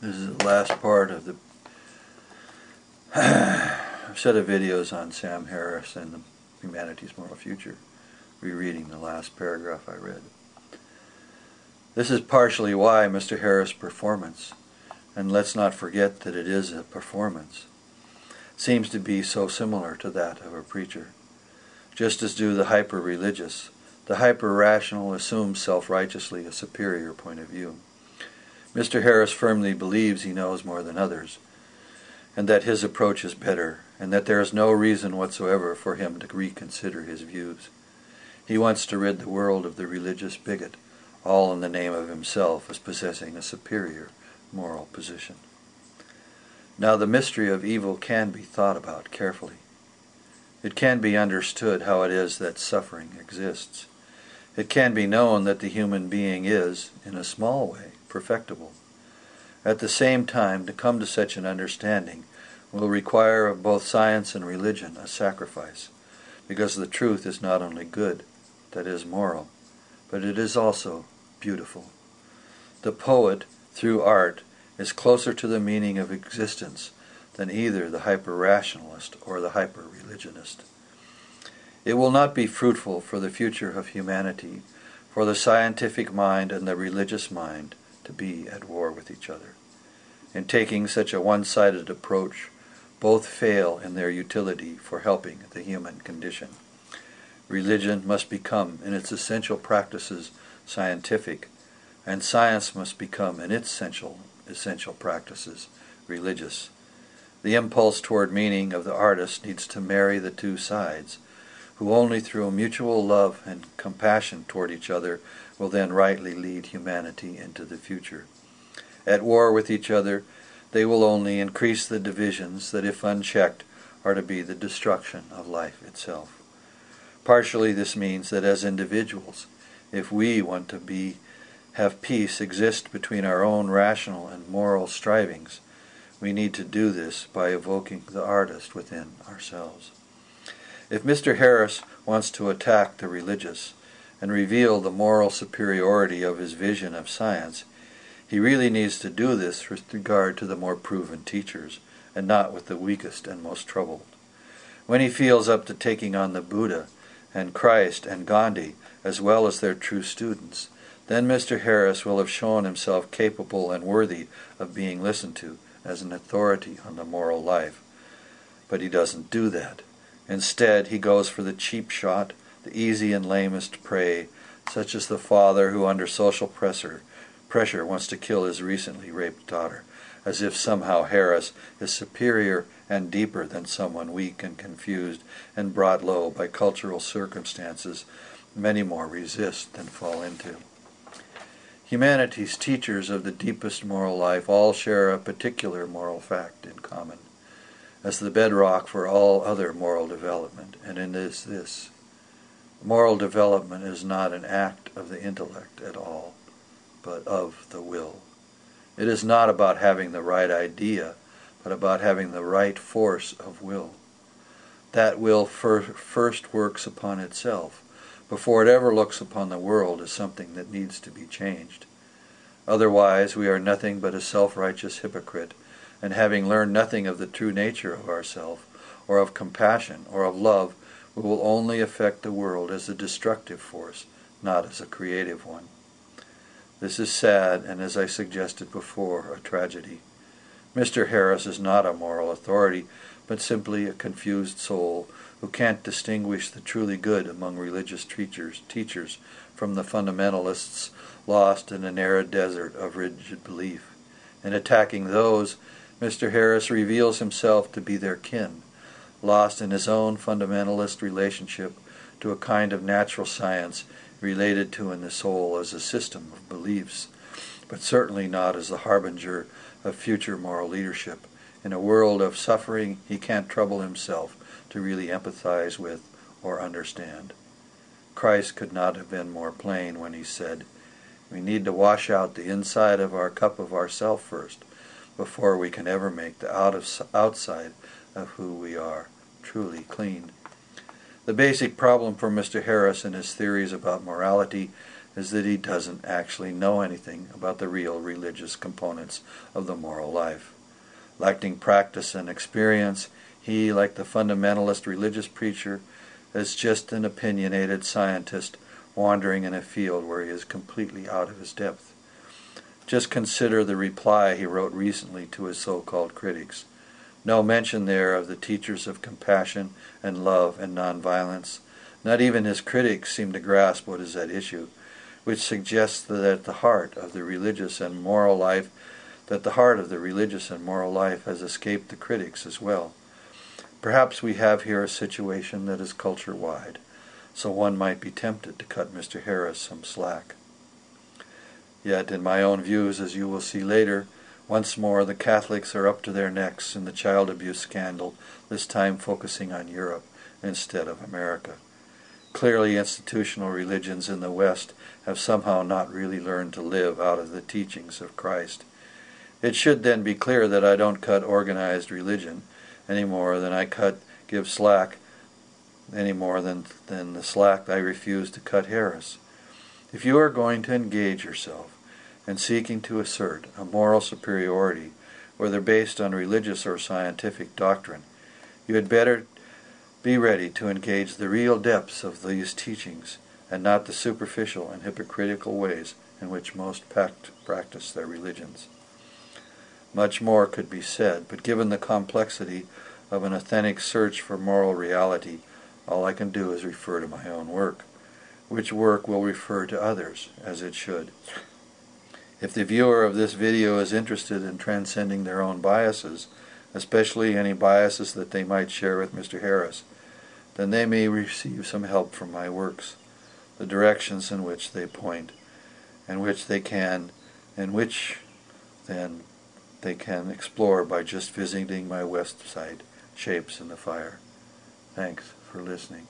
This is the last part of the set of videos on Sam Harris and the Humanity's Moral Future, rereading the last paragraph I read. This is partially why Mr. Harris' performance, and let's not forget that it is a performance, seems to be so similar to that of a preacher. Just as do the hyper-religious, the hyper-rational assumes self-righteously a superior point of view. Mr. Harris firmly believes he knows more than others, and that his approach is better, and that there is no reason whatsoever for him to reconsider his views. He wants to rid the world of the religious bigot, all in the name of himself as possessing a superior moral position. Now the mystery of evil can be thought about carefully. It can be understood how it is that suffering exists. It can be known that the human being is, in a small way, perfectible. At the same time, to come to such an understanding will require of both science and religion a sacrifice, because the truth is not only good, that is moral, but it is also beautiful. The poet, through art, is closer to the meaning of existence than either the hyper-rationalist or the hyper-religionist. It will not be fruitful for the future of humanity, for the scientific mind and the religious mind to be at war with each other. In taking such a one-sided approach, both fail in their utility for helping the human condition. Religion must become, in its essential practices, scientific, and science must become, in its essential practices, religious. The impulse toward meaning of the artist needs to marry the two sides, who only through mutual love and compassion toward each other will then rightly lead humanity into the future. At war with each other, they will only increase the divisions that, if unchecked, are to be the destruction of life itself. Partially this means that as individuals, if we want to have peace exist between our own rational and moral strivings, we need to do this by evoking the artist within ourselves. If Mr. Harris wants to attack the religious and reveal the moral superiority of his vision of science, he really needs to do this with regard to the more proven teachers, and not with the weakest and most troubled. When he feels up to taking on the Buddha and Christ and Gandhi, as well as their true students, then Mr. Harris will have shown himself capable and worthy of being listened to as an authority on the moral life. But he doesn't do that. Instead, he goes for the cheap shot, the easy and lamest prey, such as the father who, under social pressure wants to kill his recently raped daughter, as if somehow Harris is superior and deeper than someone weak and confused and brought low by cultural circumstances many more resist than fall into. Humanity's teachers of the deepest moral life all share a particular moral fact in common, as the bedrock for all other moral development, and it is this: moral development is not an act of the intellect at all, but of the will. It is not about having the right idea, but about having the right force of will. That will first works upon itself, before it ever looks upon the world as something that needs to be changed. Otherwise, we are nothing but a self-righteous hypocrite, and having learned nothing of the true nature of ourself, or of compassion, or of love, we will only affect the world as a destructive force, not as a creative one. This is sad, and as I suggested before, a tragedy. Mr. Harris is not a moral authority, but simply a confused soul who can't distinguish the truly good among religious teachers from the fundamentalists lost in an arid desert of rigid belief. In attacking those, Mr. Harris reveals himself to be their kin, lost in his own fundamentalist relationship to a kind of natural science related to in the soul as a system of beliefs, but certainly not as the harbinger of future moral leadership. In a world of suffering, he can't trouble himself to really empathize with or understand. Christ could not have been more plain when he said, "We need to wash out the inside of our cup of ourself first, before we can ever make the outside of who we are truly clean." The basic problem for Mr. Harris and his theories about morality is that he doesn't actually know anything about the real religious components of the moral life. Lacking practice and experience, he, like the fundamentalist religious preacher, is just an opinionated scientist wandering in a field where he is completely out of his depth. Just consider the reply he wrote recently to his so-called critics. No mention there of the teachers of compassion and love and nonviolence. Not even his critics seem to grasp what is at issue, which suggests that at the heart of the religious and moral life, has escaped the critics as well. Perhaps we have here a situation that is culture-wide, so one might be tempted to cut Mr. Harris some slack. Yet, in my own views, as you will see later, once more the Catholics are up to their necks in the child abuse scandal, this time focusing on Europe instead of America. Clearly, institutional religions in the West have somehow not really learned to live out of the teachings of Christ. It should then be clear that I don't cut organized religion any more than I give slack any more than the slack I refuse to cut Harris. If you are going to engage yourself in seeking to assert a moral superiority, whether based on religious or scientific doctrine, you had better be ready to engage the real depths of these teachings and not the superficial and hypocritical ways in which most practice their religions. Much more could be said, but given the complexity of an authentic search for moral reality, all I can do is refer to my own work, which work will refer to others, as it should. If the viewer of this video is interested in transcending their own biases, especially any biases that they might share with Mr. Harris, then they may receive some help from my works, the directions in which they point, and which then they can explore by just visiting my website, Shapes in the Fire. Thanks for listening.